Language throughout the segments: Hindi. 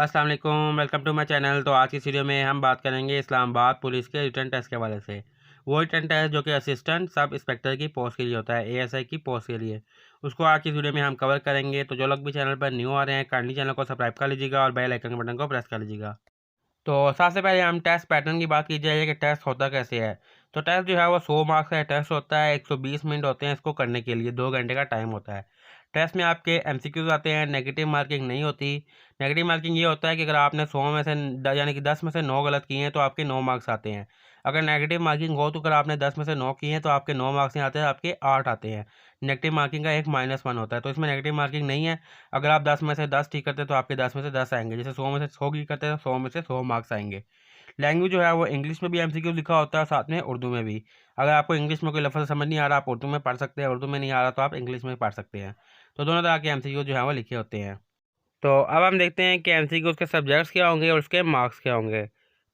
अस्सलाम वालेकुम, वेलकम टू माय चैनल। तो आज की इस वीडियो में हम बात करेंगे इस्लामाबाद पुलिस के रिटर्न टेस्ट के हवाले से। वो रिटर्न टेस्ट जो कि असिस्टेंट सब इंस्पेक्टर की पोस्ट के लिए होता है, एएसआई की पोस्ट के लिए, उसको आज की इस वीडियो में हम कवर करेंगे। तो जो लोग भी चैनल पर न्यू आ रहे हैं, काइंडली चैनल को सब्सक्राइब कर लीजिएगा और बेल आइकन के बटन को प्रेस कर लीजिएगा। तो सबसे पहले हम टेस्ट पैटर्न की बात की जाए कि टेस्ट होता कैसे है। तो टेस्ट जो है वो 100 मार्क्स का टेस्ट होता है, 120 मिनट होते हैं इसको करने के लिए, 2 घंटे का टाइम होता है। टेस्ट में आपके एमसीक्यूज आते हैं, नेगेटिव मार्किंग नहीं होती। नेगेटिव मार्किंग ये होता है कि अगर आपने 100 में से यानी कि 10 में से 9 गलत किए हैं तो आपके 9 मार्क्स आते हैं। अगर नेगेटिव मार्किंग हो तो अगर आपने 10 में से 9 किए हैं तो आपके 9 मार्क्स नहीं आते हैं, आपके 8 आते हैं। नेगेटिव मार्किंग का एक -1 होता है, तो इसमें नेगेटिव मार्किंग नहीं है। अगर आप 10 में से 10 ठीक करते हैं तो आपके 10 में से 10 आएंगे। जैसे 100 में से 100 ठीक करते हैं तो 100 में से 100 मार्क्स आएंगे। लैंग्वेज जो है वो इंग्लिश में भी एमसीक्यू लिखा होता है, साथ में उर्दू में भी। अगर आपको इंग्लिश में कोई लफ्ज़ समझ नहीं आ रहा, आप उर्दू में पढ़ सकते हैं, उर्दू में नहीं आ रहा तो आप इंग्लिश में पढ़ सकते हैं। तो दोनों तरह के एमसीक्यू जो है वो लिखे होते हैं। तो अब हम देखते हैं कि एमसीक्यू के सब्जेक्ट्स क्या होंगे और उसके मार्क्स क्या होंगे।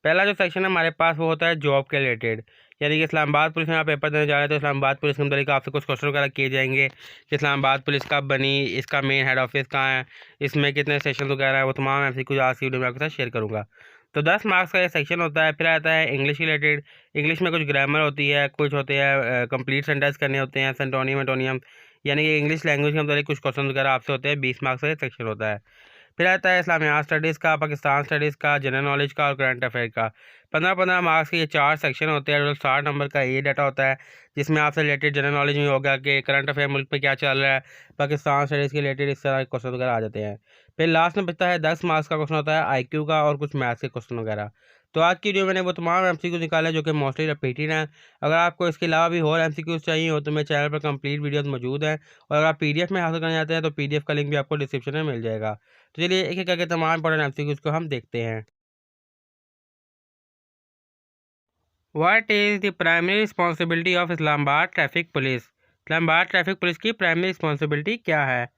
पहला जो सेक्शन है हमारे पास वो होता है जॉब के रिलेटेड, यानी कि इस्लामाबाद पुलिस में आप पेपर देने जा रहे हैं तो इस्लामाबाद पुलिस के मुताबिक आपसे कुछ क्वेश्चन वगैरह किए जाएंगे कि इस्लामाबाद पुलिस कब बनी, इसका मेन हेड ऑफिस कहाँ है, इसमें कितने सेक्शन वगैरह है, वो तमाम एमसीक्यू आज की वीडियो में आपके साथ शेयर करूँगा। तो 10 मार्क्स का ये सेक्शन होता है। फिर आता है इंग्लिश रिलेटेड। इंग्लिश में कुछ ग्रामर होती है, कुछ होते हैं कंप्लीट सेंटेंस करने होते हैं, सेंटोनियम एंटोनियम, यानी कि इंग्लिश लैंग्वेज के मुताबिक कुछ क्वेश्चन वगैरह आपसे होते हैं। 20 मार्क्स का ये सेक्शन होता है। फिर आता है इस्लामियात स्टडीज़ का, पाकिस्तान स्टडीज़ का, जनरल नॉलेज का और करंट अफेयर का। 15-15 मार्क्स के ये 4 सेक्शन होते हैं। टोटल 60 नंबर का ये डाटा होता है, जिसमें आपसे रिलेटेड जनरल नॉलेज में होगा कि करंट अफेयर मुल्क पे क्या चल रहा है, पाकिस्तान स्टडीज़ के रिलेटेड इस तरह के क्वेश्चन वगैरह आ जाते हैं। फिर लास्ट में बचता है 10 मार्क्स का क्वेश्चन होता है आईक्यू का और कुछ मैथ्स के क्वेश्चन वगैरह। तो आज की वीडियो मैंने वो तमाम एमसीक्यू निकाले जो कि मोस्टली रिपीटेड हैं। अगर आपको इसके अलावा भी और एमसीक्यूज चाहिए हो तो मेरे चैनल पर कंप्लीट वीडियोस मौजूद हैं, और अगर आप पीडीएफ में हासिल करना चाहते हैं तो पीडीएफ का लिंक भी आपको डिस्क्रिप्शन में मिल जाएगा। तो चलिए एक एक करके तमाम इंपॉर्टेंट एमसीक्यूज को हम देखते हैं। What is the primary responsibility of Islamabad traffic police. Islamabad traffic police की प्राइमरी रिस्पॉन्सिबिलिटी क्या है।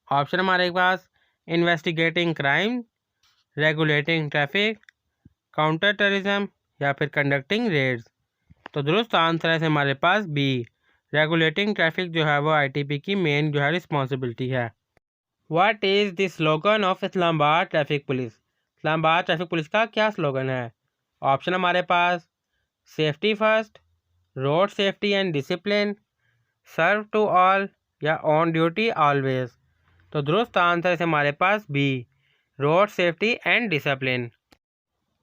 ऑप्शन हमारे पास investigating crime, regulating traffic, counter terrorism या फिर कंडक्टिंग रेड्स। तो दुरुस्त आंसर है हमारे पास बी, रेगुलेटिंग ट्रैफिक जो है वो आईटीपी की मेन जो है रिस्पॉन्सिबिलिटी है। What is the slogan of Islamabad traffic police. Islamabad traffic police का क्या स्लोगन है। ऑप्शन हमारे पास safety first, road safety and discipline, serve to all या ऑन ड्यूटी ऑलवेज। तो दुरुस्त आंसर है हमारे पास B, road safety and discipline.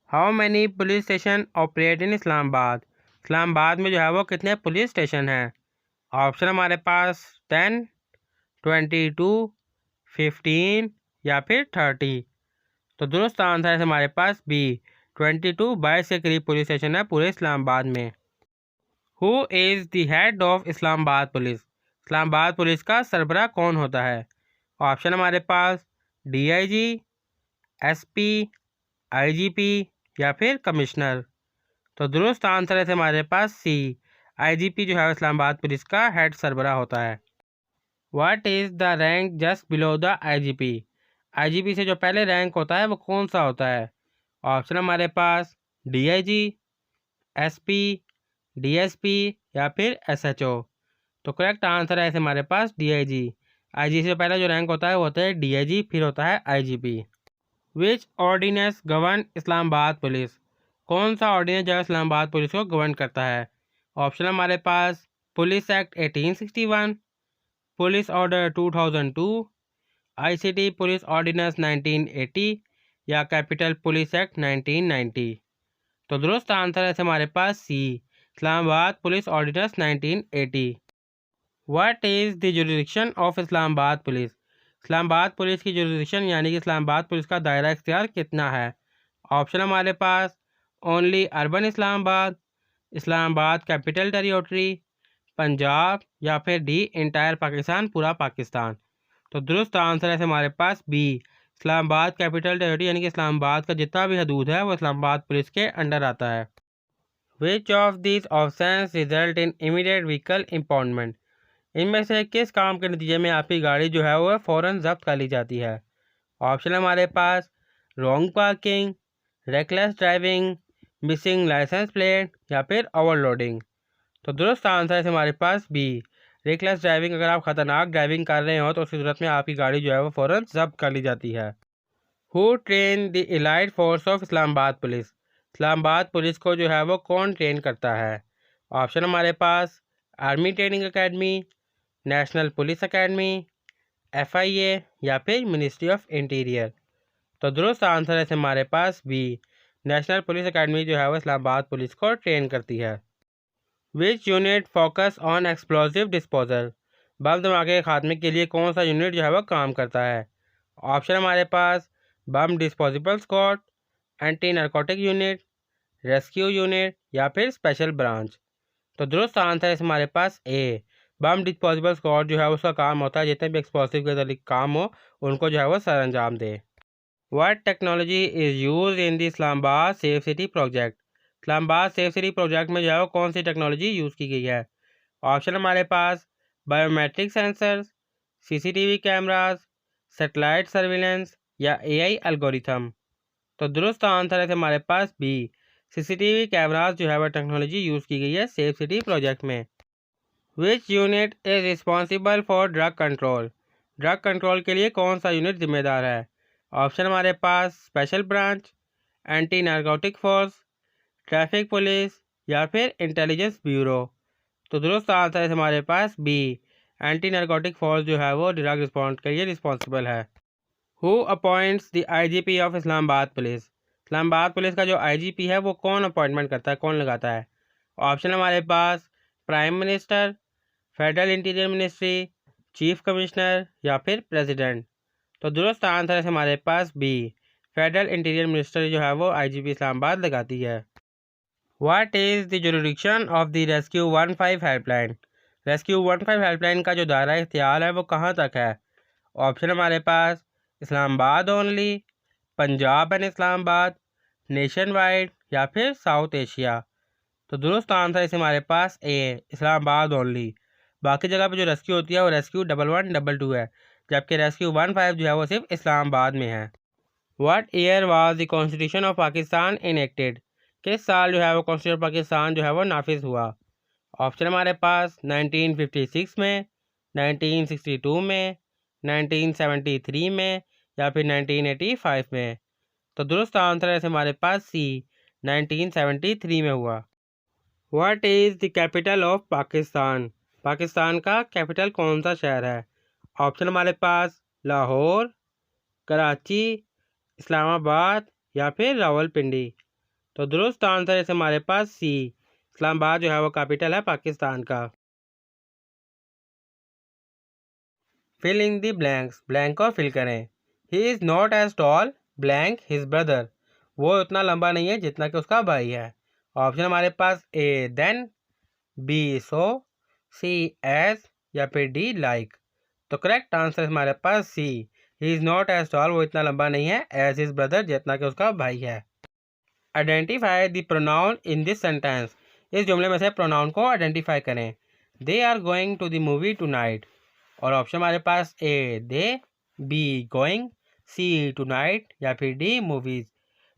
How many police station operate in Islamabad. Islamabad में जो है वो कितने पुलिस स्टेशन हैं। ऑप्शन हमारे पास 10, 22, 15 या फिर 30। तो दुरुस्त आंसर है हमारे पास बी, 22 22 के करीब पुलिस स्टेशन है पूरे इस्लामाबाद में। Who is the head of Islamabad police. Islamabad police का सरबराह कौन होता है। ऑप्शन हमारे पास डीआईजी, एसपी, आईजीपी या फिर कमिश्नर। तो दुरुस्त आंसर है हमारे पास सी, आईजीपी जो है इस्लामाबाद पुलिस का हेड सरबराह होता है। What is the rank just below the IGP. IGP से जो पहले रैंक होता है वो कौन सा होता है। ऑप्शन हमारे पास डीआईजी, एसपी, डीएसपी या फिर एसएचओ। तो करेक्ट आंसर है हमारे पास डीआईजी। आईजी से पहले जो रैंक होता है वो होता है डीआईजी, फिर होता है आईजीपी। विच ऑर्डिनेंस गवर्न इस्लामाबाद पुलिस। कौन सा ऑर्डिनेंस जो है इस्लामाबाद पुलिस को गवर्न करता है। ऑप्शन हमारे पास police act 1861, police order 2002, ICT police ordinance 1980 या कैपिटल पुलिस एक्ट 1990। तो दुरुस्त आंसर है हमारे पास C, Islamabad police ordinance 1980। What is the jurisdiction of Islamabad police. Islamabad police की जुरिडिक्शन यानी कि इस्लामाबाद पुलिस का दायरा इख्तियार कितना है। ऑप्शन हमारे पास only urban Islamabad, Islamabad capital territory, Punjab या फिर डी इंटायर पाकिस्तान, पूरा पाकिस्तान। तो दुरुस्त आंसर है हमारे पास बी, इस्लामाबाद कैपिटल टेरिटरी यानी कि इस्लामाबाद का जितना भी हदूद है वो इस्लामाबाद पुलिस के अंडर आता है। Which of this options result in immediate vehicle impoundment. इनमें से किस काम के नतीजे में आपकी गाड़ी जो है वो फ़ौरन जब्त कर ली जाती है। ऑप्शन हमारे पास wrong parking, reckless driving, missing licence plate या फिर ओवरलोडिंग। तो दुरुस्त आंसर है हमारे पास बी, रेकलेस ड्राइविंग। अगर आप ख़तरनाक ड्राइविंग कर रहे हो तो उस सूरत में आपकी गाड़ी जो है वो फ़ौरन जब्त कर ली जाती है। Who train the allied force of Islamabad police? Islamabad police को जो है वो कौन ट्रेन करता है? ऑप्शन हमारे पास army training academy, national police academy, FIA या फिर मिनिस्ट्री ऑफ इंटीरियर। तो दुरुस्त आंसर है हमारे पास बी, नेशनल पुलिस एकेडमी जो है वो इस्लामाबाद पुलिस को ट्रेन करती है। Which unit focus on explosive disposal? बम धमाके के खात्मे के लिए कौन सा यूनिट जो है वो काम करता है? ऑप्शन हमारे पास bomb disposable squad, anti narcotic unit, rescue unit या फिर स्पेशल ब्रांच। तो दुरुस्त आंसर है हमारे पास ए, बम डिस्पोजिबल स्क्वाड जो है उसका काम होता है जितने भी एक्सप्लोसिव के काम हो उनको जो है वो सर अंजाम दे। What technology is use in the Islamabad safe city project? Islamabad safe city project में जो है वो कौन सी टेक्नोलॉजी यूज़ की गई है? ऑप्शन हमारे पास biometric sensors, CCTV cameras, satellite surveillance या AI एल्गोरिथम। तो दुरुस्त आंसर है हमारे पास बी, CCTV कैमराज जो है वह टेक्नोलॉजी यूज़ की गई है सेफ सिटी प्रोजेक्ट में। Which unit is responsible for drug control? Drug control के लिए कौन सा यूनिट जिम्मेदार है? ऑप्शन हमारे पास special branch, anti narcotic force, traffic police या फिर इंटेलिजेंस ब्यूरो। तो दुरुस्त आंसर है हमारे पास बी, एंटी नारकोटिक फोर्स जो है वो ड्रग रिस्पॉन्स के लिए रिस्पॉन्सिबल है। Who appoints the IGP of Islamabad police? Islamabad police का जो IGP है वो कौन अपॉइंटमेंट करता है, कौन लगाता है? ऑप्शन हमारे पास prime minister, federal interior ministry, chief commissioner या फिर प्रेसिडेंट। तो दुरुस्त आंसर है हमारे पास बी, फेडरल इंटीरियर मिनिस्टर जो है वो IGP इस्लामाबाद लगाती है। What is the jurisdiction of the rescue 15 helpline? Rescue 15 helpline का जो दायरा इख्तियार है वो कहाँ तक है? ऑप्शन हमारे पास Islamabad only, Punjab and Islamabad, nationwide या फिर साउथ एशिया। तो दुरुस्त आंसर है हमारे पास ए, इस्लामाबाद ओनली। बाकी जगह पे जो रेस्क्यू होती है वो रेस्क्यू 1112 है, जबकि रेस्क्यू 15 जो है वो सिर्फ इस्लामाबाद में है। What year was the constitution of Pakistan enacted? किस साल जो है वो कॉन्स्टिट्यूशन पाकिस्तान जो है वो नाफिज हुआ? ऑप्शन हमारे पास 1956 में, 1962 में, 1973 में या फिर 1985 में। तो दुरुस्त आंसर है हमारे पास सी, 1973 में हुआ। What is the capital of Pakistan? Pakistan का कैपिटल कौन सा शहर है? ऑप्शन हमारे पास लाहौर, कराची, इस्लामाबाद या फिर रावलपिंडी। तो दुरुस्त आंसर है हमारे पास सी, इस्लामाबाद जो है वो कैपिटल है पाकिस्तान का। Fill in the blanks, blank को फिल करें। He is not as tall blank his brother, वो उतना लंबा नहीं है जितना कि उसका भाई है। ऑप्शन हमारे पास A than, B so, C as या फिर डी लाइक। तो करेक्ट आंसर हमारे पास C, he is not as tall, वो इतना लंबा नहीं है, एज हिज ब्रदर जितना कि उसका भाई है। Identify the pronoun in this sentence, इस जुमले में से प्रोनाउन को आइडेंटिफाई करें। They are going to the movie tonight. और ऑप्शन हमारे पास A they, B going, C tonight या फिर डी मूवीज़।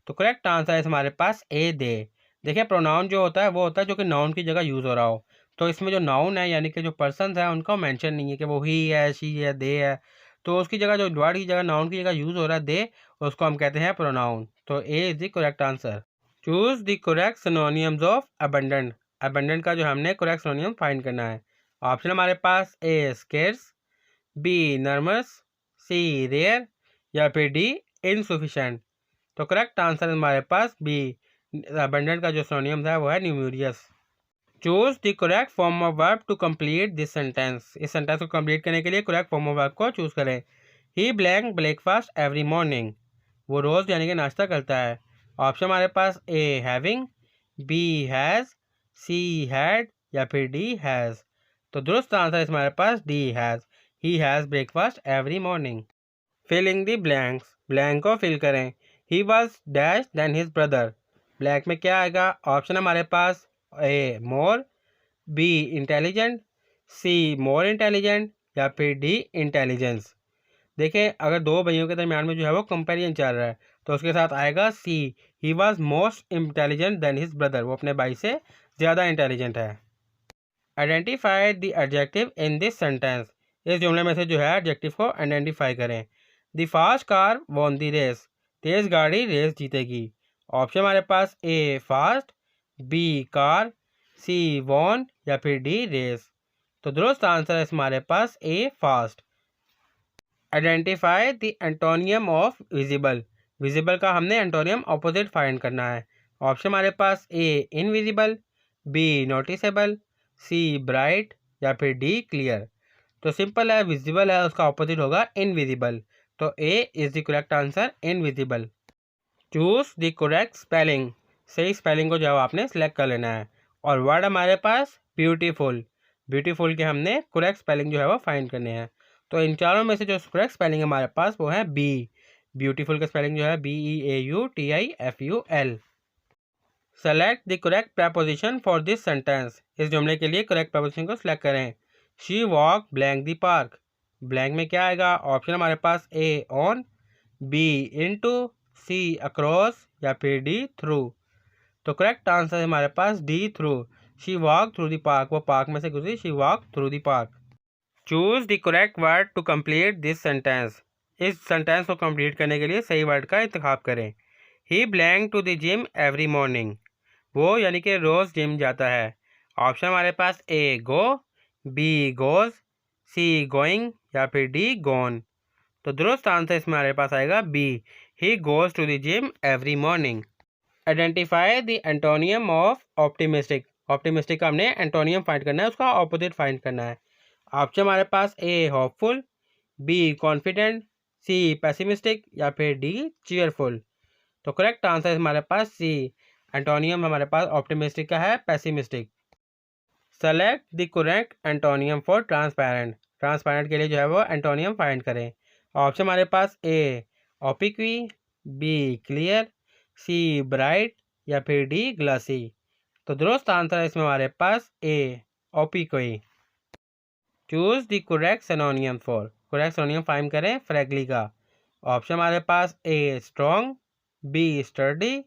तो करेक्ट आंसर है हमारे पास ए दे। देखिए प्रोनाउन जो होता है वो होता है जो कि नाउन की जगह यूज़ हो रहा हो। तो इसमें जो नाउन है यानी कि जो पर्सन्स हैं उनका मेंशन नहीं है कि वो ही है, शी है, दे है। तो उसकी जगह जो वर्ड की जगह नाउन की जगह यूज़ हो रहा है दे, उसको हम कहते हैं प्रोनाउन। तो A is the correct answer. Choose the correct synonyms of abundant. Abundant का जो हमने करेक्ट सिनोनिम फाइंड करना है। ऑप्शन हमारे पास ए स्केर्स, बी नर्मस, सी रेयर या फिर डी इनसफिशेंट। तो करेक्ट आंसर हमारे पास बी, अबंडेंट का जो सिनोनिम्स है वो है numerous. Choose the correct form of verb to complete this sentence. इस सेंटेंस को कंप्लीट करने के लिए करेक्ट फॉर्म ऑफ वर्ब को चूज करें। He blank breakfast every morning, वो रोज़ यानी कि नाश्ता करता है। ऑप्शन हमारे पास A having, B has, C had या फिर डी हैज़। तो दुरुस्त आंसर है हमारे पास D has, he has breakfast every morning. Filling the blanks, blank को फिल करें। He was dash than his brother, blank में क्या आएगा? ऑप्शन हमारे पास A more, B intelligent, C more intelligent या फिर डी इंटेलिजेंस। देखिए अगर दो भाइयों के दरमियान में जो है वो कंपेरिजन चल रहा है तो उसके साथ आएगा C, he was most intelligent than his brother, वो अपने भाई से ज़्यादा इंटेलिजेंट है। Identify the adjective in this sentence, इस जुमले में से जो है एडजेक्टिव को आइडेंटिफाई करें। The fast car won the race, तेज़ गाड़ी रेस जीतेगी। ऑप्शन हमारे पास A fast, B car, C won या फिर डी रेस। तो दुरुस्त आंसर है हमारे पास A fast. Identify the antonym of visible. Visible का हमने एंटोनियम ऑपोजिट फाइंड करना है। ऑप्शन हमारे पास A invisible, B noticeable, C bright या फिर डी क्लियर। तो सिंपल है, विजिबल है उसका ऑपोजिट होगा इनविजिबल। तो A is the correct answer, invisible. Choose the correct spelling. सही स्पेलिंग को जो आपने सेलेक्ट कर लेना है। और वर्ड हमारे पास ब्यूटीफुल। ब्यूटीफुल के हमने करेक्ट स्पेलिंग जो है वो फाइंड करने हैं। तो इन चारों में से जो करेक्ट स्पेलिंग हमारे पास वो है बी। ब्यूटीफुल का स्पेलिंग जो है BEAUTIFUL। Select the correct preposition for this sentence. इस जुमले के लिए करेक्ट प्रपोजिशन को सिलेक्ट करें। She walk blank the park. Blank में क्या आएगा? ऑप्शन हमारे पास A on, B into, C across या फिर डी थ्रू। तो करेक्ट आंसर है हमारे पास D through. She walk through the park, वो पार्क में से गुजरी। She walk through the park. Choose the correct word to complete this sentence. इस सेंटेंस को कंप्लीट करने के लिए सही वर्ड का इंतखाब करें। He belong to the gym every morning. वो यानी कि रोज़ जिम जाता है। ऑप्शन हमारे पास A go, B goes, C going या फिर डी गोन। तो दुरुस्त आंसर इसमें हमारे पास आएगा B, he goes to the gym every morning. Identify the antonym of optimistic. Optimistic का हमने एंटोनियम फाइंड करना है, उसका ऑपोजिट फाइंड करना है। ऑप्शन हमारे पास A hopeful, B confident, C pessimistic या फिर डी चीयरफुल। तो करेक्ट आंसर हमारे पास सी। एंटोनियम हमारे पास ऑप्टिमिस्टिक का है pessimistic. Select the correct antonym for transparent. Transparent के लिए जो है वो एंटोनियम फाइंड करें। ऑप्शन हमारे पास A ओपिक्वी, B clear, C bright या फिर डी ग्लासी। तो दुरुस्त आंसर है इसमें हमारे पास A opaque. Choose the correct synonym for. Correct synonym find करें फ्रैगली का। ऑप्शन हमारे पास A strong, B sturdy,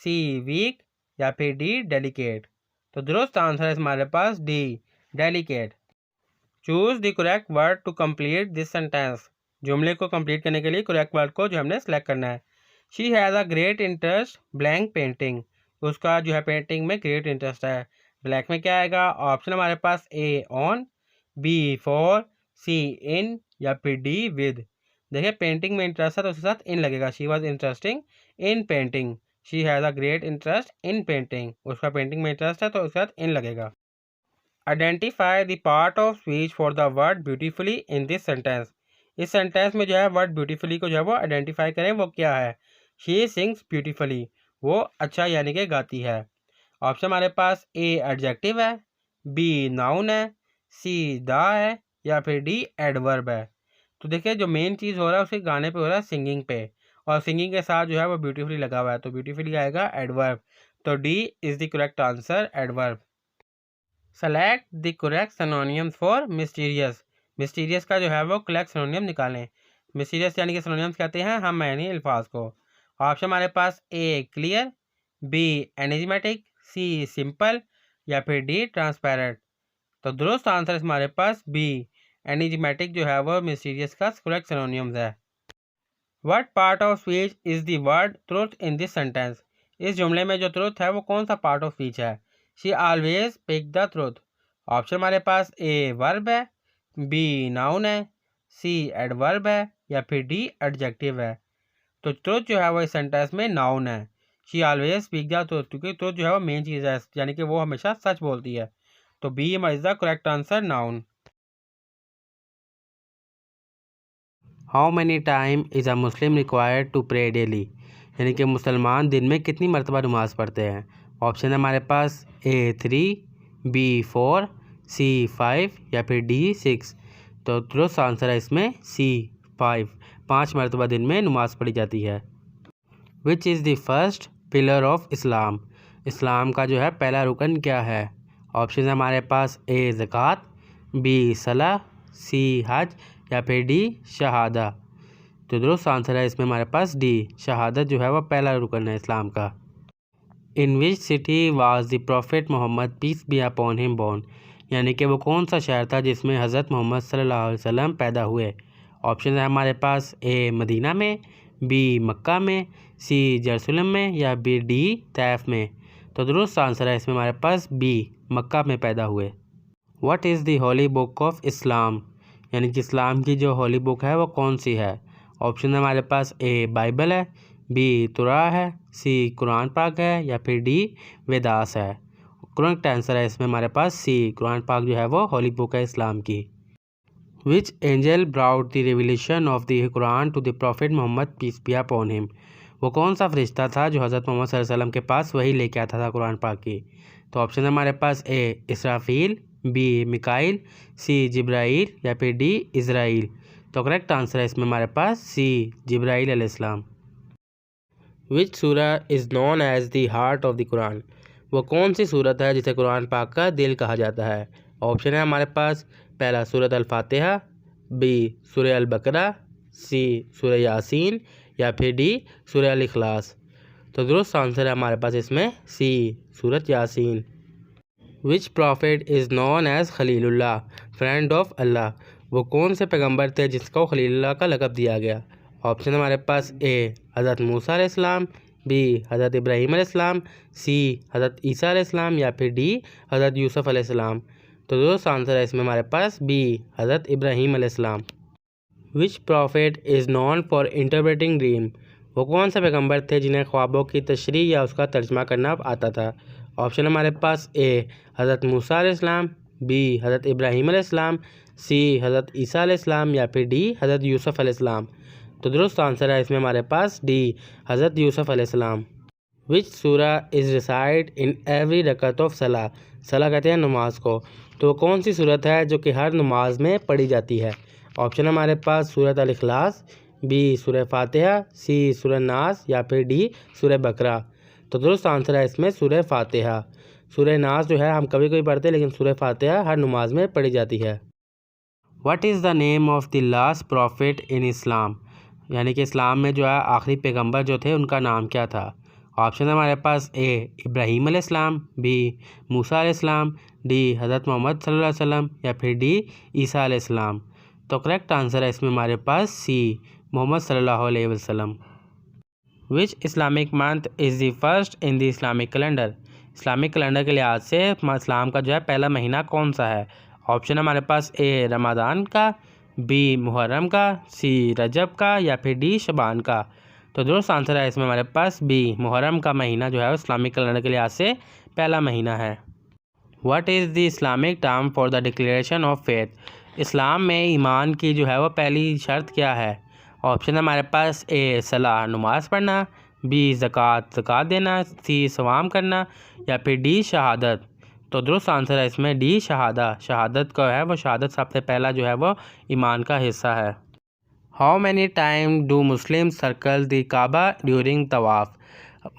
C weak या फिर डी डेलिकेट। तो दुरुस्त आंसर है हमारे पास D delicate. Choose the correct word to complete this sentence. जुमले को कंप्लीट करने के लिए करेक्ट वर्ड को जो हमने सेलेक्ट करना है। She has a great interest blank painting. उसका जो है पेंटिंग में ग्रेट इंटरेस्ट है। ब्लैक में क्या आएगा? ऑप्शन हमारे पास ए ऑन, बी फॉर, सी इन या फिर डी विद। देखिए पेंटिंग में इंटरेस्ट है तो उसके साथ इन लगेगा। She was interesting in painting. She has a great interest in painting. उसका पेंटिंग में इंटरेस्ट है तो उसके साथ इन लगेगा। Identify the part of speech for the word beautifully in this sentence. इस सेंटेंस में जो है वर्ड ब्यूटीफुली को जो है वो आइडेंटिफाई करें, वो क्या है? शी सिंग्स ब्यूटीफुली, वो अच्छा यानी कि गाती है। ऑप्शन हमारे पास ए एडजेक्टिव है, बी नाउन है, सी दा है या फिर डी एडवर्ब है। तो देखिए जो मेन चीज़ हो रहा है उसके गाने पे हो रहा है, सिंगिंग पे, और सिंगिंग के साथ जो है वो ब्यूटीफुली लगा हुआ है, तो ब्यूटीफुली आएगा एडवर्ब। तो D is the correct answer, adverb. Select the correct synonyms for mysterious. Mysterious का जो है वो करेक्ट सिनोनियम निकालें। मिस्टीरियस यानी कि सिनोनियम्स कहते हैं हम यानी अल्फाज को। ऑप्शन हमारे पास ए क्लियर, बी एनिज्मेटिक, सी सिंपल या फिर डी ट्रांसपेरेंट। तो दुरुस्त आंसर हमारे पास बी एनिज्मेटिक जो है वो मिस्टीरियस का करेक्ट सिनोनियम्स है। What part of speech is the word truth in this sentence. इस जुमले में जो ट्रुथ है वो कौन सा पार्ट ऑफ स्पीच है? She always pick the truth. Option हमारे पास ए वर्ब है, बी नाउन है, सी एडवर्ब है या फिर डी एडजेक्टिव है। तो ट्रुथ जो है वो इस सेंटेंस में नाउन है। She always speak the truth, क्योंकि ट्रुथ जो है वो मेन चीज़ है, यानी कि वो हमेशा सच बोलती है। तो B is the correct answer, noun. How many time is a Muslim required to pray daily. यानी कि मुसलमान दिन में कितनी मरतबा नमाज़ पढ़ते हैं? ऑप्शन है हमारे पास ए 3, बी 4, सी 5 या फिर डी 6। तो दुरुस्त आंसर है इसमें सी 5। 5 मरतबा दिन में नमाज़ पढ़ी जाती है। Which is the first pillar of Islam. इस्लाम का जो है पहला रुकन क्या है? ऑप्शन है हमारे पास ए ज़कात, बी सलाह, सी हज या फिर डी शहादा। तो दुरुस्त आंसर है इसमें हमारे पास डी, शहादत जो है वह पहला रुकन है इस्लाम का। In which city was the prophet Muhammad peace be upon him born. यानी कि वो कौन सा शहर था जिसमें हज़रत मोहम्मद सल्लल्लाहु अलैहि वसल्लम पैदा हुए? ऑप्शन है हमारे पास ए मदीना में, बी मक्का में, सी जेरूसलम में, या बी डी तैफ में। तो दुरुस्त आंसर है इसमें हमारे पास बी मक्का में पैदा हुए। What is the Holi book of Islam, यानी कि इस्लाम की जो होली बुक है वो कौन सी है। ऑप्शन है हमारे पास ए बाइबल है, बी तुरा है, सी कुरान पाक है, या फिर डी वेदास है। करेक्ट आंसर है इसमें हमारे पास सी कुरान पाक जो है वो होली बुक है इस्लाम की। Which angel brought the revelation of the Quran to the prophet Muhammad peace be upon him, वो कौन सा फरिश्ता था जो हज़रत मोहम्मद सल्लल्लाहु अलैहि वसल्लम के पास वही लेके आता था कुरान पाक की। तो ऑप्शन है हमारे पास A Israfil, B Mikail, C Jibrail, या फिर डी इज़राइल। तो करेक्ट आंसर है इसमें हमारे पास सी जिब्राइल अलैहिस्सलाम। Which surah is known as the heart of the Quran, वो कौन सी सूरत है जिसे कुरान पाक का दिल कहा जाता है। ऑप्शन है हमारे पास पहला सूरत अल फातिहा, बी सूरह अल बकरा, सी सूरह यासीन, या फिर डी सूरह अल इखलास। तो दुरुस्त आंसर है हमारे पास इसमें सी सूरत यासीन। Which prophet is known as Khalilullah, friend of Allah, वो कौन से पैगंबर थे जिसको खलीलुल्लाह का लक़ब दिया गया। ऑप्शन हमारे पास ए हज़रत मूसा अलैहिस्सलाम, बी हज़रत इब्राहीम अलैहिस्सलाम, सी हज़रत ईसा अलैहिस्सलाम, या फिर डी हज़रत यूसुफ अलैहिस्सलाम। तो दोस्त आंसर है इसमें हमारे पास बी हज़रत इब्राहीम अलैहिस्सलाम। Which prophet is known for interpreting dream, वो कौन से पैगंबर थे जिन्हें ख्वाबों की तशरीह या उसका तर्जमा करना आता था। ऑप्शन हमारे पास ए हज़रत मूसा अलैहिस्सलाम, बी हज़रत इब्राहीम अलैहिस्सलाम, सी हज़रत ईसा अलैहिस्सलाम, या फिर डी हज़रत यूसुफ अलैहिस्सलाम। तो दुरुस्त आंसर है इसमें हमारे पास डी हज़रत यूसुफ अलैहिस्सलाम। Which surah is reside in every रकत ऑफ सलाह, सलाह कहते हैं नमाज को, तो कौन सी सूरत है जो कि हर नमाज में पढ़ी जाती है। ऑप्शन हमारे पास सूरत अल इखलास, बी सूरह फातिहा, सी सूरह नास, या फिर डी सूरह बकरा। तो दुरुस्त आंसर है इसमें सूरह फातिहा। सूरह नास जो है हम कभी कभी पढ़ते हैं, लेकिन सूरह फातिहा हर नमाज में पढ़ी जाती है। What is the name of the last prophet in Islam, यानी कि इस्लाम में जो है आखिरी पैगंबर जो थे उनका नाम क्या था। ऑप्शन हमारे पास ए इब्राहीम अलैहिस्सलाम, बी मूसा अलैहिस्सलाम, डी हज़रत मोहम्मद सल्लल्लाहु अलैहि वसल्लम, या फिर डी ईसा अलैहिस्सलाम। तो करेक्ट आंसर है इसमें हमारे पास सी मोहम्मद सल्लल्लाहु अलैहि वसल्लम। Which Islamic month is the first in the Islamic calendar, Islamic calendar के लिहाज से इस्लाम का जो है पहला महीना कौन सा है। ऑप्शन हमारे पास ए रमज़ान का, बी मुहर्रम का, सी रजब का, या फिर डी शबान का। तो दुरुस्त आंसर है इसमें हमारे पास बी मुहर्रम का महीना जो है इस्लामिक कैलेंडर के लिहाज से पहला महीना है। What is the Islamic term for the declaration of faith, इस्लाम में ईमान की जो है वो पहली शर्त क्या है। ऑप्शन हमारे पास ए सलाह नमाज पढ़ना, बी ज़कात देना, सी सवाम करना, या फिर डी शहादत। तो दुरुस्त आंसर है इसमें डी शहादत का है वो शहादत सबसे पहला जो है वो ईमान का हिस्सा है। How many time do Muslim circle the Kaaba during तवाफ़,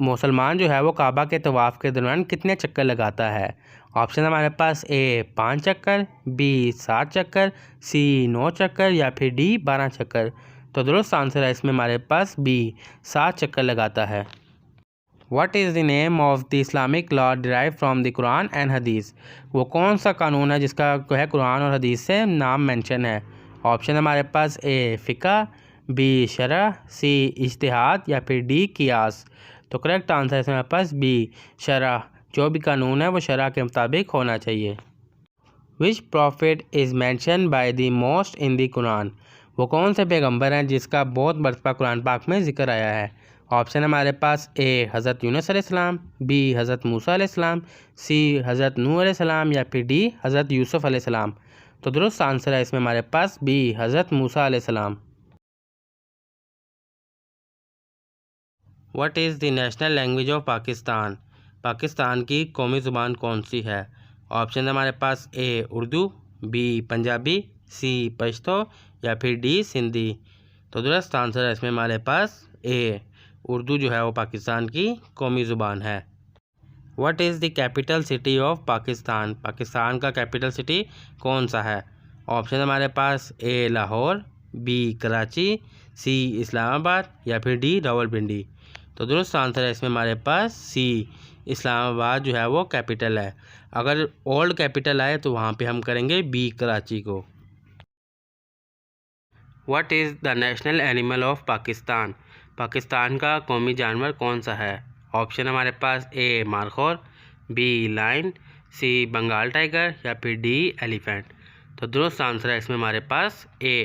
मुसलमान जो है वो काबा के तवाफ़ के दौरान कितने चक्कर लगाता है। ऑप्शन हमारे पास ए 5 चक्कर, बी 7 चक्कर, सी 9 चक्कर, या फिर डी 12 चक्कर। तो दुरुस्त आंसर है इसमें हमारे पास बी 7 चक्कर लगाता है। What is the name of the Islamic law derive from the Quran and हदीस, वो कौन सा कानून है जिसका जो है कुरान और हदीस से नाम मेंशन है। ऑप्शन हमारे पास ए फ़िक़ा, बी शरअ, सी इज्तिहाद, या फिर डी कियास। तो करेक्ट आंसर है हमारे पास बी शरअ, जो भी कानून है वो शरअ के मुताबिक होना चाहिए। Which prophet is mention by the most in the Quran, वो कौन से पैगंबर हैं जिसका बहुत मरतबा कुरान पाक में ज़िक्र आया है। ऑप्शन हमारे पास ए हज़रत यूनुस अलैहिस्सलाम, बी हज़रत मूसा अलैहिस्सलाम, सी हज़रत नूह अलैहिस्सलाम, या फिर डी हज़रत यूसुफ अलैहिस्सलाम। तो दुरुस्त आंसर है इसमें हमारे पास बी हज़रत मूसा अलैहिस्सलाम। What is the national language of Pakistan, Pakistan की कौमी ज़ुबान कौन सी है। ऑप्शन हमारे पास ए उर्दू, बी पंजाबी, सी पश्तो, या फिर डी सिंधी। तो दुरुस्त आंसर है इसमें हमारे पास ए उर्दू जो है वो पाकिस्तान की कौमी ज़ुबान है। What is the capital city of Pakistan, Pakistan का कैपिटल सिटी कौन सा है। ऑप्शन हमारे पास ए लाहौर, बी कराची, सी इस्लामाबाद, या फिर डी रावलपिंडी। तो दुरुस्त आंसर है इसमें हमारे पास सी इस्लामाबाद जो है वो कैपिटल है। अगर ओल्ड कैपिटल आए तो वहाँ पे हम करेंगे बी कराची को। What is the national animal of Pakistan, Pakistan का कौमी जानवर कौन सा है? ऑप्शन हमारे पास ए मारखोर, बी लायन, सी बंगाल टाइगर या फिर डी एलिफेंट। तो दुरुस्त आंसर है इसमें हमारे पास ए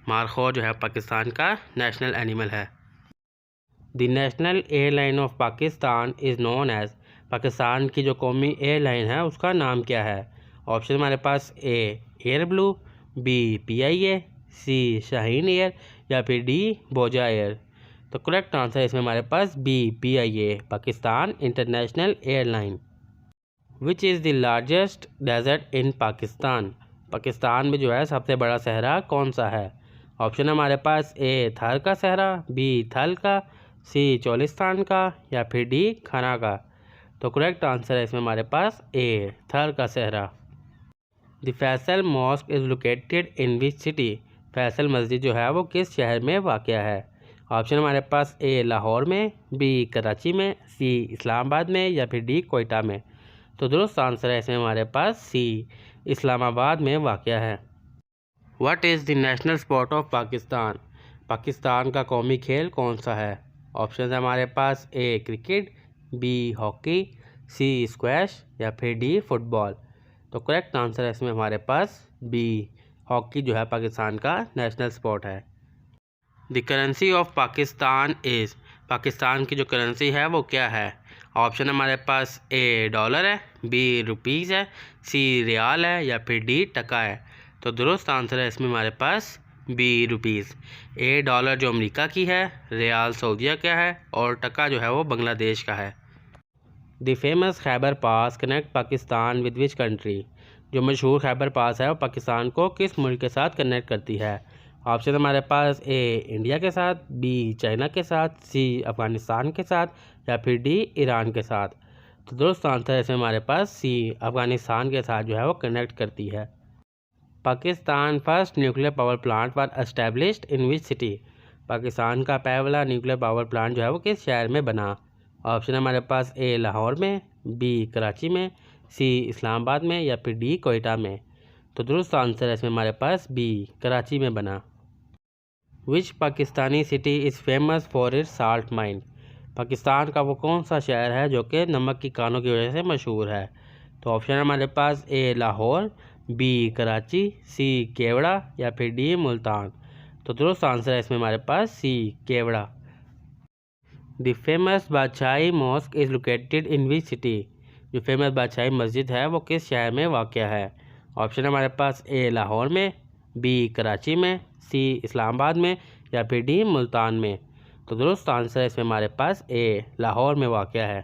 मारखोर जो है पाकिस्तान का नेशनल एनिमल है। The national airline of Pakistan is known as, Pakistan की जो कौमी एयरलाइन है उसका नाम क्या है? ऑप्शन हमारे पास ए एयर ब्लू, बी PIA, सी शाहीन एयर या फिर डी बोजा एयर। तो करेक्ट आंसर है इसमें हमारे पास B PIA, Pakistan international airline. Which is the largest desert in Pakistan, Pakistan में जो है सबसे बड़ा सहरा कौन सा है? ऑप्शन हमारे पास ए थार का सहरा, बी थल का, सी चोलिस्तान का या फिर डी खाना का। तो करेक्ट आंसर है इसमें हमारे पास ए थर का सहरा। The Faisal mosque is located in which city, Faisal मस्जिद जो है वो किस शहर में वाक़या है? ऑप्शन हमारे पास ए लाहौर में, बी कराची में, सी इस्लामाबाद में या फिर डी कोयटा में। तो दुरुस्त आंसर है इसमें हमारे पास सी इस्लामाबाद में वाक़या है। What is the national sport of Pakistan, Pakistan का कौमी खेल कौन सा है? ऑप्शन है हमारे पास ए क्रिकेट, बी हॉकी, सी स्क्वैश या फिर डी फुटबॉल। तो करेक्ट आंसर है इसमें हमारे पास बी हॉकी जो है पाकिस्तान का नेशनल स्पोर्ट है। The currency of Pakistan is, Pakistan की जो करेंसी है वो क्या है? ऑप्शन हमारे पास ए डॉलर है, बी रुपीज़ है, सी रियाल है या फिर डी टका है। तो दुरुस्त आंसर है इसमें हमारे पास बी रुपीज़। ए डॉलर जो अमेरिका की है, रियाल सऊदीया का है और टका जो है वो बांग्लादेश का है। The famous Khyber pass connect Pakistan with which country, जो मशहूर खैबर पास है वो पाकिस्तान को किस मुल्क के साथ कनेक्ट करती है? ऑप्शन हमारे पास ए इंडिया के साथ, बी चाइना के साथ, सी अफ़गानिस्तान के साथ या फिर डी ईरान के साथ। तो दुरुस्त आंसर है इसमें हमारे पास सी अफ़गानिस्तान के साथ जो है वो कनेक्ट करती है। Pakistan first nuclear power plant were established in which city, Pakistan का पहला न्यूक्लियर पावर प्लांट जो है वो किस शहर में बना? ऑप्शन हमारे पास ए लाहौर में, बी कराची में, सी इस्लामाबाद में या फिर डी कोयटा में। तो दुरुस्त आंसर है इसमें हमारे पास बी कराची में बना। Which Pakistani city is famous for its salt mine, Pakistan का वो कौन सा शहर है जो कि नमक की कानों की वजह से मशहूर है? तो ऑप्शन हमारे पास ए लाहौर, बी कराची, सी केवड़ा या फिर डी मुल्तान। तो दुरुस्त आंसर है इसमें हमारे पास C Khewra. The famous Badshahi mosque is located in which city, जो फेमस बादशाही मस्जिद है वो किस शहर में वाक़या है? ऑप्शन हमारे पास ए लाहौर में, बी कराची में, सी इस्लामाबाद में या फिर डी मुल्तान में। तो दुरुस्त आंसर है इसमें हमारे पास ए लाहौर में वाक़या है।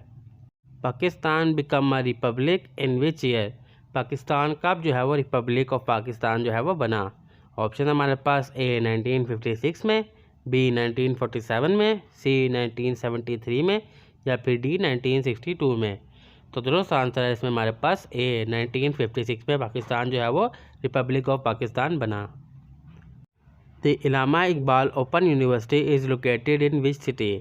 Pakistan become a republic in which year, Pakistan कब जो है वो रिपब्लिक ऑफ पाकिस्तान जो है वो बना? ऑप्शन हमारे पास ए 1956 में, बी 1947 में, सी 1973 में या फिर डी 1962 में। तो दुरुस्त आंसर है इसमें हमारे पास ए 1956 में पाकिस्तान जो है वो रिपब्लिक ऑफ पाकिस्तान बना। The Allama Iqbal open university is located in which city,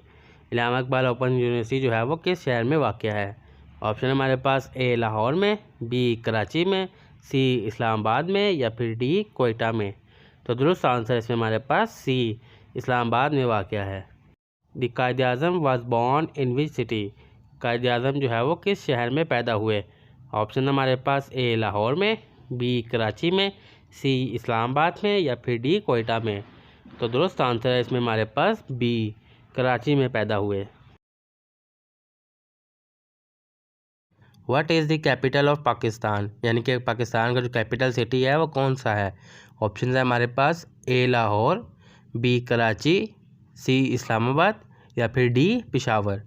Allama Iqbal open university जो है वो किस शहर में वाक़या है? ऑप्शन हमारे पास ए लाहौर में, बी कराची में, सी इस्लामाबाद में या फिर डी कोयटा में। तो दुरुस्त आंसर इसमें हमारे पास सी इस्लामाबाद में वाक़या है। The Quaid-e-Azam was born in which city, Quaid-e-Azam जो है वो किस शहर में पैदा हुए? ऑप्शन हमारे पास ए लाहौर में, बी कराची में, सी इस्लामाबाद में या फिर डी कोयटा में। तो दुरुस्त आंसर है इसमें हमारे पास बी कराची में पैदा हुए। What is the capital of Pakistan, यानी कि पाकिस्तान का जो कैपिटल सिटी है वो कौन सा है? ऑप्शन है हमारे पास ए लाहौर, बी कराची, सी इस्लामाबाद या फिर डी पेशावर।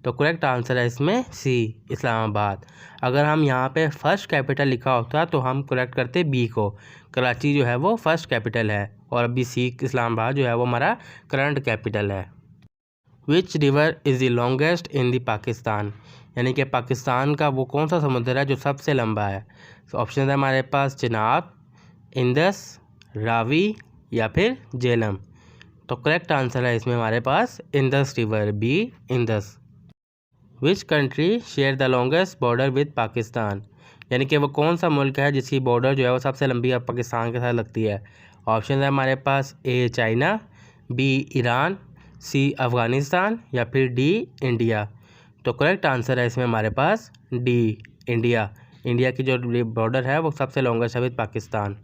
तो करेक्ट आंसर है इसमें सी इस्लामाबाद। अगर हम यहाँ पे फर्स्ट कैपिटल लिखा होता तो हम करेक्ट करते बी को, कराची जो है वो फर्स्ट कैपिटल है और अभी सी इस्लामाबाद जो है वो हमारा करंट कैपिटल है। Which river is the longest in the Pakistan, यानी कि पाकिस्तान का वो कौन सा समुद्र है जो सबसे लंबा है? तो ऑप्शन है हमारे पास चिनाब, इंदस, रावी या फिर झेलम। तो करेक्ट आंसर है इसमें हमारे पास Indus river, B Indus. Which country share the longest border with Pakistan, यानी कि वो कौन सा मुल्क है जिसकी बॉर्डर जो है वो सबसे लंबी पाकिस्तान के साथ लगती है? ऑप्शन है हमारे पास ए चाइना, बी ईरान, सी अफ़गानिस्तान या फिर डी इंडिया। तो करेक्ट आंसर है इसमें हमारे पास डी इंडिया। इंडिया की जो बॉर्डर है वो सबसे लॉन्गेस्ट है with Pakistan.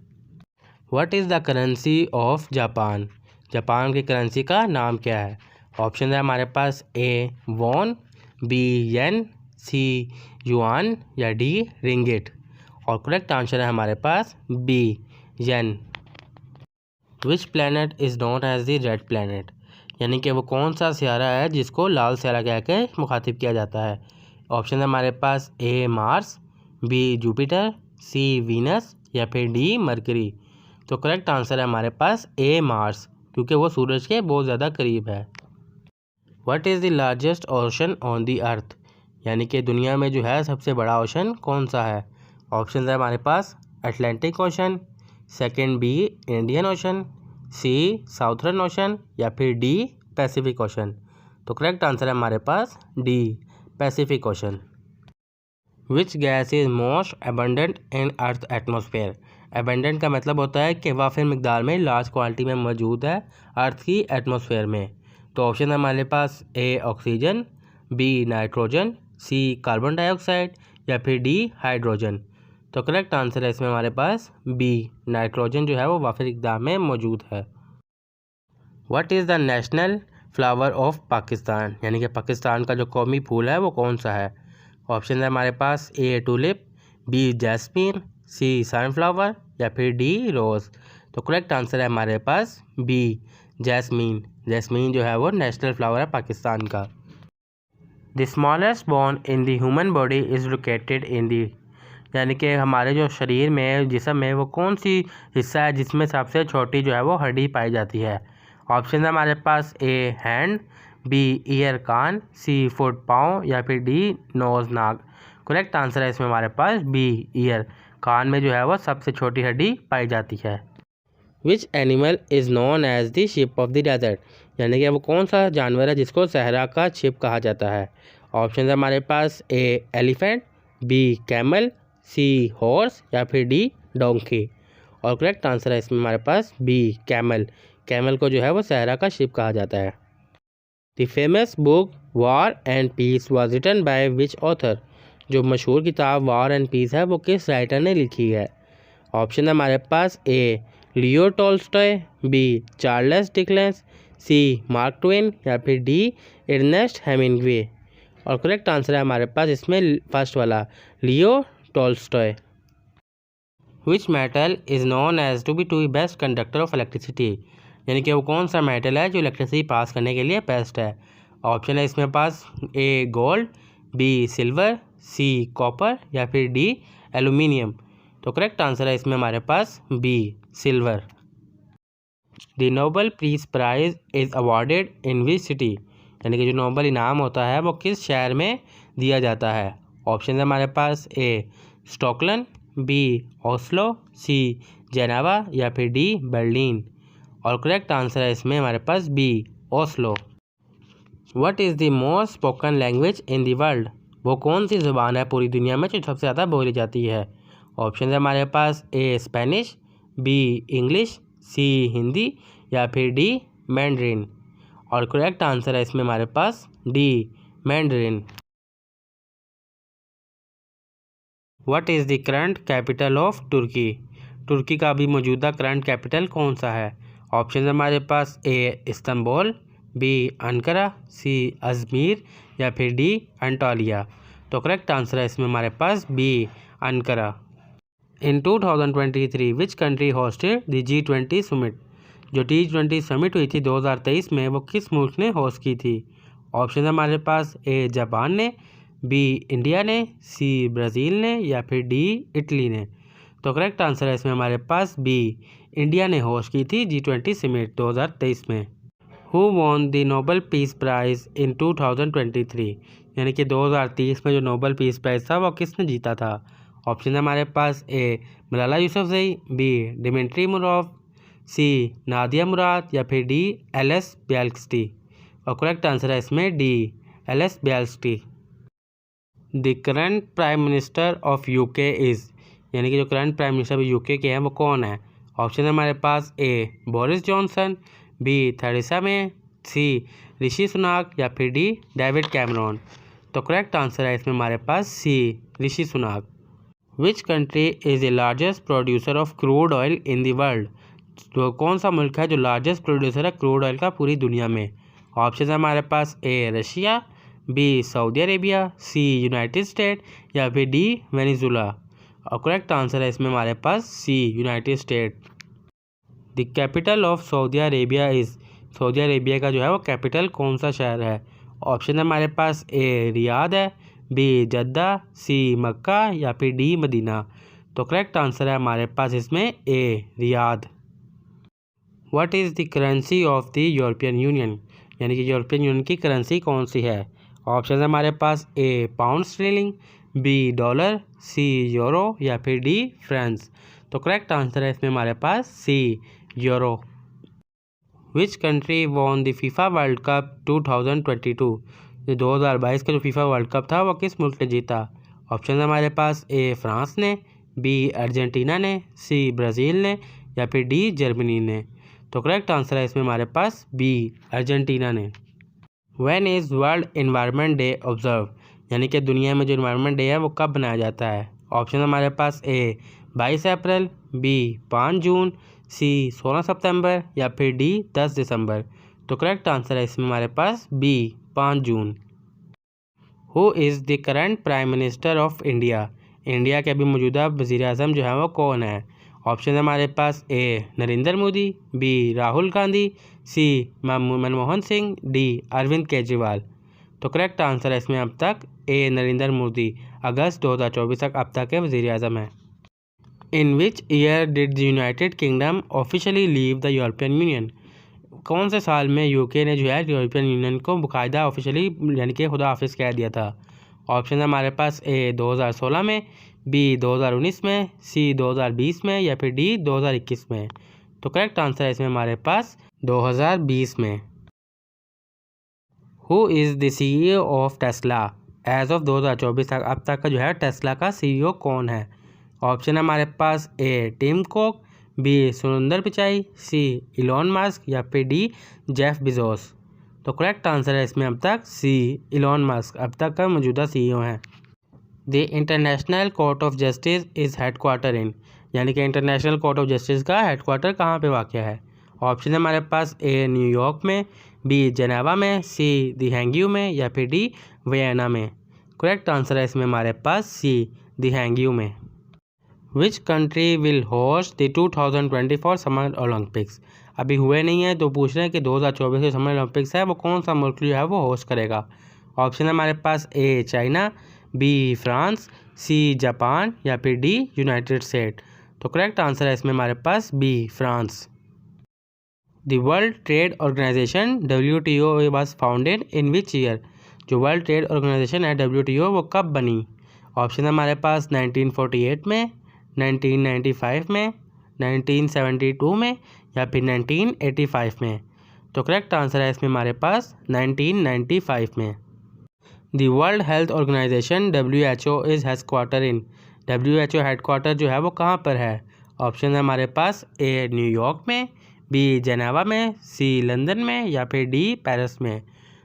What is the currency of Japan? Japan की करेंसी का नाम क्या है? ऑप्शन है हमारे पास A won, B yen, C yuan या डी रिंगिट। और करेक्ट आंसर है हमारे पास B yen. Which planet is known as the red planet? यानी कि वो कौन सा सियारा है जिसको लाल सियारा कह के मुखातिब किया जाता है? ऑप्शन है हमारे पास A Mars, B Jupiter, C Venus या फिर डी मरकरी। तो करेक्ट आंसर है हमारे पास ए मार्स, क्योंकि वो सूरज के बहुत ज़्यादा करीब है। What is the largest ocean on the earth? यानी कि दुनिया में जो है सबसे बड़ा ओशन कौन सा है? ऑप्शन है हमारे पास Atlantic ocean, second B Indian ocean, C southern ocean या फिर डी पैसिफिक ओशन। तो करेक्ट आंसर है हमारे पास D Pacific ocean. Which gas is most abundant in earth atmosphere? Abundant का मतलब होता है कि वाफिर मिकदार में लार्ज क्वांटिटी में मौजूद है अर्थ की एटमोसफेयर में। तो ऑप्शन है हमारे पास A oxygen, B nitrogen, C carbon dioxide या फिर डी हाइड्रोजन। तो करेक्ट आंसर है इसमें हमारे पास बी नाइट्रोजन जो है वो वाफिर मिकदार में मौजूद है। What is the national flower of Pakistan? यानी कि पाकिस्तान का जो कौमी फूल है वो कौन सा है? ऑप्शन है हमारे पास ए टूलिप, बी जैस्मीन, सी सनफ्लावर या फिर डी रोज़। तो करेक्ट आंसर है हमारे पास बी जैस्मीन। जैस्मीन जो है वो नेशनल फ्लावर है पाकिस्तान का। The smallest bone in the human body is located in the, यानी कि हमारे जो शरीर में जिस्म में वो कौन सी हिस्सा है जिसमें सबसे छोटी जो है वो हड्डी पाई जाती है? ऑप्शन है हमारे पास ए हैंड, बी ईयर कान, सी फुट पाँव या फिर डी नोज़ नाक। करेक्ट आंसर है इसमें हमारे पास बी ईयर। कान में जो है वो सबसे छोटी हड्डी पाई जाती है। Which animal is known as the ship of the desert? यानी कि वो कौन सा जानवर है जिसको सहरा का शिप कहा जाता है? ऑप्शन है हमारे पास ए elephant, B camel, sea horse या फिर डी डोंकी। और करेक्ट आंसर है इसमें हमारे पास बी कैमल। कैमल को जो है वो सहरा का शिप कहा जाता है। The famous book War and Peace was written by which author? जो मशहूर किताब वार एंड पीस है वो किस राइटर ने लिखी है? ऑप्शन है हमारे पास A Leo Tolstoy, B Charles Dickens, C Mark Twain या फिर डी अर्नेस्ट हेमिंग्वे। और करेक्ट आंसर है हमारे पास इसमें फर्स्ट वाला Leo Tolstoy. Which metal is known as to be best conductor of electricity? यानी कि वो कौन सा मेटल है जो इलेक्ट्रिसिटी पास करने के लिए बेस्ट है? ऑप्शन है इसमें पास A gold, B silver, C copper या फिर डी एल्यूमिनियम। तो करेक्ट आंसर है इसमें हमारे पास B silver. The Nobel peace prize is awarded in which city? यानी कि जो नोबल इनाम होता है वो किस शहर में दिया जाता है? ऑप्शन है हमारे पास A Stockholm, B Oslo, C Geneva या फिर डी बर्लिन। और करेक्ट आंसर है इसमें हमारे पास B Oslo. What is the most spoken language in the world? वो कौन सी ज़ुबान है पूरी दुनिया में जो सबसे ज़्यादा बोली जाती है? ऑप्शन है हमारे पास A Spanish, B English, C Hindi या फिर डी मैंड्रिन। और करेक्ट आंसर है इसमें हमारे पास D Mandarin. What is the current capital of Turkey? तुर्की का अभी मौजूदा करंट कैपिटल कौन सा है? ऑप्शन है हमारे पास A Istanbul, B Ankara, C Izmir या फिर डी अंटालिया। तो करेक्ट आंसर है इसमें हमारे पास B Ankara. In 2023 which country hosted the G20 summit? जो G20 समिट हुई थी 2023 में वो किस मुल्क ने होस्ट की थी? ऑप्शन है हमारे पास ए जापान ने, बी इंडिया ने, सी ब्राज़ील ने या फिर डी इटली ने। तो करेक्ट आंसर है इसमें हमारे पास बी इंडिया ने होस्ट की थी G20 समिट 2023 में। Who won the Nobel Peace Prize in 2023? यानी कि 2023 में जो नोबल पीस प्राइज़ था वो किसने जीता था? ऑप्शन है हमारे पास ए मलाला यूसुफजई, बी डिमिट्री मुराव, सी नादिया मुराद या फिर डी एल.एस. ब्याल्स्की। और करेक्ट आंसर है इसमें डी एल.एस. ब्याल्स्की। The current prime minister of UK is? यानी कि जो करंट प्राइम मिनिस्टर यूके के हैं वो कौन है? ऑप्शन है हमारे पास A Boris Johnson, B Theresa May, C Rishi Sunak या फिर डी डेविड कैमरॉन। तो करेक्ट आंसर है इसमें हमारे पास C Rishi Sunak. Which country is the largest producer of crude oil in the world. तो कौन सा मुल्क है जो लार्जेस्ट प्रोड्यूसर है क्रूड ऑयल का पूरी दुनिया में। ऑप्शन है हमारे पास A Russia, B Saudi Arabia, C United State या फिर डी वेनेजुला। और करेक्ट आंसर है इसमें हमारे पास C United State. The capital of Saudi Arabia is. Saudi Arabia का जो है वो कैपिटल कौन सा शहर है। ऑप्शन है हमारे पास ए रियाद है, बी जद्दा, सी मक्का या फिर डी मदीना। तो करेक्ट आंसर है हमारे पास इसमें A Riyadh. What is the currency of the European Union. यानी कि यूरोपियन यूनियन की करेंसी कौन सी है। ऑप्शन है हमारे पास A pound sterling, B dollar, C euro या फिर डी फ्रांस। तो करेक्ट आंसर है इसमें हमारे पास C euro. Which country won the FIFA World Cup 2022। जो 2022 का जो फीफा वर्ल्ड कप था वो किस मुल्क ने जीता। ऑप्शन है हमारे पास ए फ्रांस ने, बी अर्जेंटीना ने, सी ब्राज़ील ने या फिर डी जर्मनी ने। तो करेक्ट आंसर है इसमें हमारे पास बी अर्जेंटीना ने। When is world environment day observe. यानी कि दुनिया में जो एनवायरनमेंट डे है वो कब बनाया जाता है। ऑप्शन हमारे पास ए 22 अप्रैल, बी 5 जून, सी 16 सितंबर या फिर डी 10 दिसंबर। तो करेक्ट आंसर है इसमें हमारे पास B 5 June. Who is the current prime minister of India. India के अभी मौजूदा वज़ीर आज़म जो है वो कौन है। ऑप्शन है हमारे पास ए नरेंद्र मोदी, बी राहुल गांधी, सी मनमोहन सिंह, डी अरविंद केजरीवाल। तो करेक्ट आंसर है इसमें अब तक ए नरेंद्र मोदी अगस्त 2024 तक अब तक के वज़ीर आज़म हैं। In which year did the United Kingdom officially leave the European Union. कौन से साल में यूके ने जो है यूरोपियन यूनियन को बाकायदा ऑफिशियली यानी कि खुदा हाफिज़ कह दिया था। ऑप्शन है हमारे पास ए 2016 में, बी 2019 में, सी 2020 में या फिर डी 2021 में। तो करेक्ट आंसर है इसमें हमारे पास 2020 में। Who is the CEO of Tesla. As of 2024 तक अब तक का जो है टेस्ला का CEO कौन है। ऑप्शन है हमारे पास A Tim Cook, B Surendra Pichai, C Elon Musk या फिर डी जेफ बेजोस। तो करेक्ट आंसर है इसमें अब तक सी इलॉन मस्क अब तक का मौजूदा CEO हैं। The international court of justice is headquarter इन। यानी कि इंटरनेशनल कोर्ट ऑफ जस्टिस का हेडक्वार्टर कहाँ पे वाक़या है। ऑप्शन है हमारे पास ए न्यूयॉर्क में, बी जेनेवा में, सी द हैंग में या फिर डी वियना में। करेक्ट आंसर है इसमें हमारे पास सी द हैंग में। Which country will host the 2024 summer Olympics. अभी हुए नहीं है तो पूछ रहे हैं कि 2024 के समर ओलंपिक्स है वो कौन सा मुल्क जो है वो होस्ट करेगा। ऑप्शन है हमारे पास A China, B France, C Japan या फिर डी यूनाइटेड स्टेट। तो करेक्ट आंसर है इसमें हमारे पास B France. The World Trade Organization WTO was founded in which year. जो वर्ल्ड ट्रेड ऑर्गेनाइजेशन है WTO वो कब बनी। ऑप्शन है हमारे पास 1948 में, 1995 में, 1972 में या फिर 1985 में। तो करेक्ट आंसर है इसमें हमारे पास 1995 में। The World Health Organisation WHO is headquarter in. WHO headquarter जो है वो कहाँ पर है। ऑप्शन है हमारे पास ए न्यूयॉर्क में, बी जेनेवा में, सी लंदन में या फिर डी पेरिस में।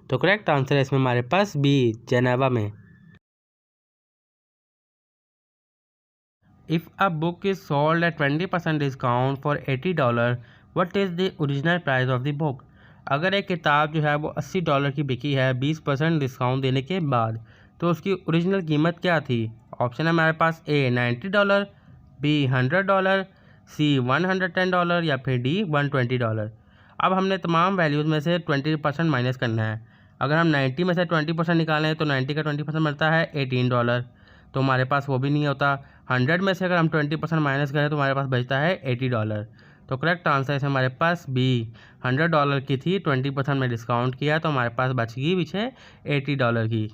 तो करेक्ट आंसर है इसमें हमारे पास बी जेनेवा में। If a book is sold at 20% discount for $80, what is the original price of the book. अगर एक किताब जो है वो $80 की बिकी है 20% डिस्काउंट देने के बाद, तो उसकी ओरिजिनल कीमत क्या थी। ऑप्शन है हमारे पास ए $90, बी $100, सी $110 या फिर डी $120। अब हमने तमाम वैल्यूज़ में से 20% माइनस करना है। अगर हम 90 में से 20% निकालें तो 90 का 20% मिलता है $18, तो हमारे पास वो भी नहीं होता। 100 में से अगर हम 20% माइनस करें तो हमारे पास बचता है $80। तो करेक्ट आंसर है हमारे पास बी $100 की थी, 20% में डिस्काउंट किया तो हमारे पास बच गई पीछे $80 की।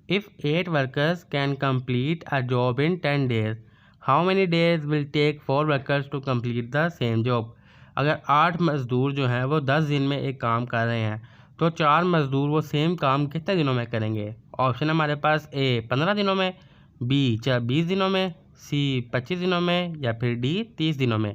If 8 workers can complete a job in 10 days, how many days will take 4 workers to complete the same job. अगर 8 मज़दूर जो हैं वो 10 दिन में एक काम कर रहे हैं तो 4 मज़दूर वो सेम काम कितने दिनों में करेंगे। ऑप्शन है हमारे पास ए 15 दिनों में, बी 20 दिनों में, सी 25 दिनों में या फिर डी 30 दिनों में।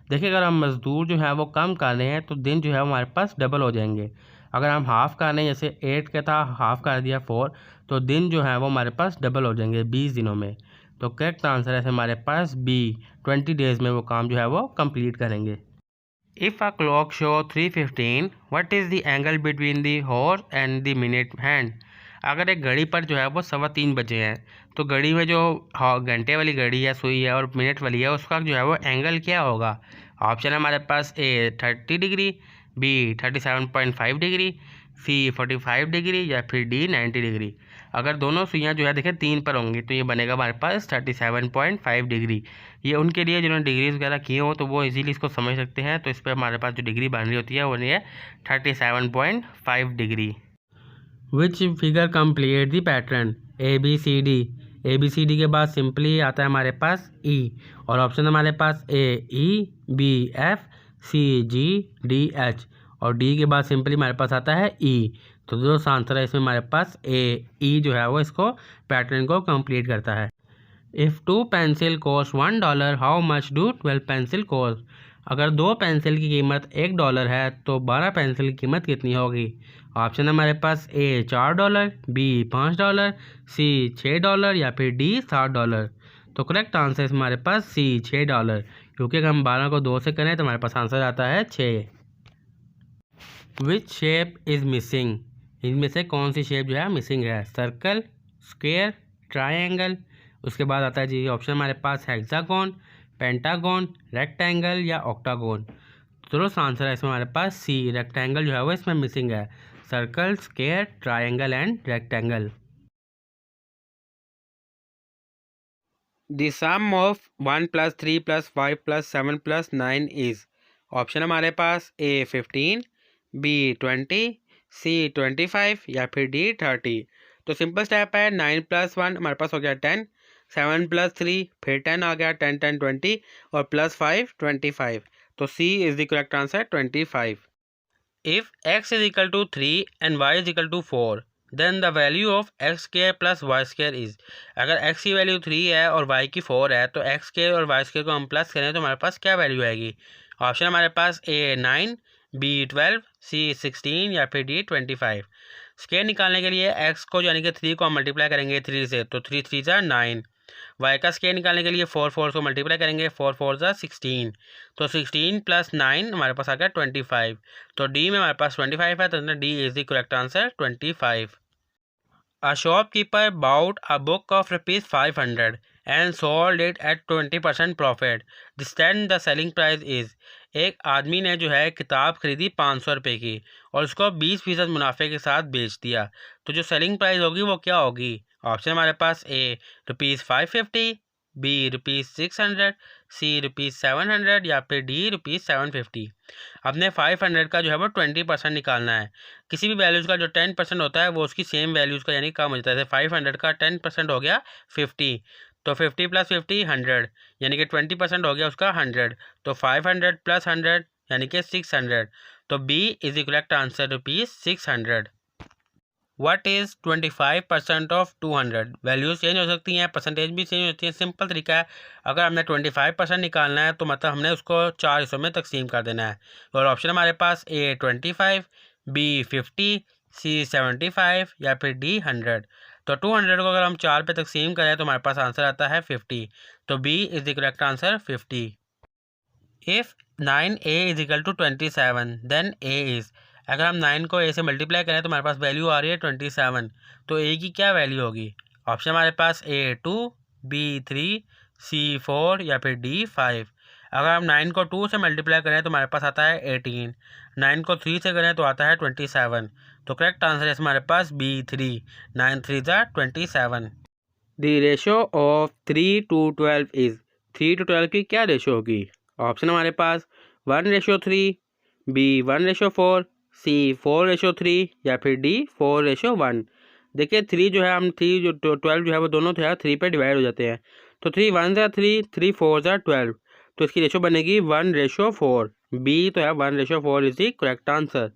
देखिए अगर हम मज़दूर जो है वो कम कर रहे हैं तो दिन जो है हमारे पास डबल हो जाएंगे। अगर हम हाफ़ कर रहे हैं, जैसे 8 का था हाफ़ कर दिया 4, तो दिन जो है वो हमारे पास डबल हो जाएंगे 20 दिनों में। तो करेक्ट आंसर है हमारे पास बी, 20 डेज़ में वो काम जो है वो कंप्लीट करेंगे। If a clock show 3:15, what is the angle between the horse and the minute hand. अगर एक घड़ी पर जो है वो 3:15 बजे हैं, तो घड़ी में जो घंटे वाली घड़ी है सुई है और मिनट वाली है, उसका जो है वो एंगल क्या होगा। ऑप्शन है हमारे पास ए 30 डिग्री, बी 37.5 डिग्री, सी 45 डिग्री या फिर डी 90 डिग्री। अगर दोनों सुइयाँ जो है देखें 3 पर होंगी तो ये बनेगा हमारे पास 37.5 डिग्री। ये उनके लिए जिन्होंने डिग्रीज वगैरह किए हो तो वो इजीली इसको समझ सकते हैं। तो इस पर हमारे पास जो डिग्री बन रही होती है वो ये 37.5 degree. Which figure complete the pattern A B C D के बाद सिंपली आता है हमारे पास ई, और ऑप्शन हमारे पास ए ई, बी एफ, सी जी, डी एच, और डी के बाद सिंपली हमारे पास आता है ई। तो जो आंसर है इसमें हमारे पास ए ई जो है वो इसको पैटर्न को कंप्लीट करता है। If 2 pencil cost $1, how much do 12 pencil cost. अगर 2 पेंसिल की कीमत $1 है तो 12 पेंसिल की कीमत कितनी होगी। ऑप्शन है हमारे पास ए $4, बी $5, सी $6 या फिर डी $7। तो करेक्ट आंसर है हमारे पास सी $6, क्योंकि अगर हम 12 को 2 से करें तो हमारे पास आंसर आता है 6। विच शेप इज़ मिसिंग, इनमें से कौन सी शेप जो है मिसिंग है। Circle, square, triangle. उसके बाद आता है जी ऑप्शन हमारे पास हेक्सागोन, पेंटागोन, रेक्टेंगल या ऑक्टागोन। तो आंसर है इसमें हमारे पास सी, रेक्टेंगल जो है वो इसमें मिसिंग है। Circle, square, triangle and rectangle. The sum of 1 + 3 + 5 + 7 + 9 is. Option हमारे पास ए 15, बी 20, सी 25 या फिर डी 30। तो सिंपल स्टेप है, 9 + 1 हमारे पास हो गया 10, 7 + 3 फिर 10 आ गया, 10 10 20 और +5 25। तो C is the correct answer 25। If x is equal to 3 and y is equal to 4, then the value of x² + y² is. अगर x की वैल्यू 3 है और y की 4 है तो x² और y² को हम प्लस करें तो हमारे पास क्या वैल्यू आएगी। ऑप्शन हमारे पास ए 9, बी 12, सी 16 या फिर डी 25। स्क्वायर निकालने के लिए x को यानी कि 3 को हम मल्टीप्लाई करेंगे 3 से, तो 3 3 ज़ा 9। y का स्क्वायर निकालने के लिए 4 4 को मल्टीप्लाई करेंगे, 4 4 ज़ा 16। तो 16 + 9 हमारे पास आ गया 25। तो डी में हमारे पास 25 है, तो D is the correct answer 25। A shopkeeper bought a book of ₹500 and sold it at 20% profit. Then the selling price is। एक आदमी ने जो है किताब खरीदी 500 रुपये की और उसको 20% मुनाफे के साथ बेच दिया, तो जो सेलिंग प्राइस होगी वो क्या होगी। ऑप्शन हमारे पास ए ₹550, बी ₹600, सी ₹700 या फिर डी ₹750। अपने 500 का जो है वो 20% निकालना है। किसी भी वैल्यूज़ का जो 10% होता है वो उसकी सेम वैल्यूज़ का यानी कम हो जाता है। जैसे 500 का 10% हो गया 50, तो 50 + 50 100 यानी कि 20% हो गया उसका 100। तो 500 + 100 यानी कि 600। तो B is the correct answer ₹600। What is 25% of 200। Values change हो सकती हैं, परसेंटेज भी चेंज होती है। सिंपल तरीका है, अगर हमने 25% निकालना है तो मतलब हमने उसको 4 हिस्सों में तकसीम कर देना है। और ऑप्शन हमारे पास ए 25, बी 50, सी 75 या फिर डी 100। तो 200 को अगर हम 4 पे तकसीम करें तो हमारे पास आंसर आता है 50। तो B is the correct answer 50। If 9a is equal to 27 then a is. अगर हम 9 को a से मल्टीप्लाई करें तो हमारे पास वैल्यू आ रही है 27, तो a की क्या वैल्यू होगी। ऑप्शन हमारे पास a 2, b 3, c 4 या फिर d 5। अगर हम 9 को 2 से मल्टीप्लाई करें तो हमारे पास आता है 18, 9 को 3 से करें तो आता है 27। तो करेक्ट आंसर है हमारे पास b 3, 9 3 ज़ा 27। The ratio of 3 to 12 is. 3 to 12 की क्या रेशो होगी। ऑप्शन हमारे पास 1:3, बी 1:4, सी 4:3 या फिर डी 4:1। देखिए 3 जो है हम 3 जो 12 जो है वो दोनों जो है 3 पे डिवाइड हो जाते हैं। तो 3 1 ज़ा 3, 3 4 ज़ा 12। तो इसकी रेशो बनेगी 1:4। बी तो है 1:4 इज द करेक्ट आंसर।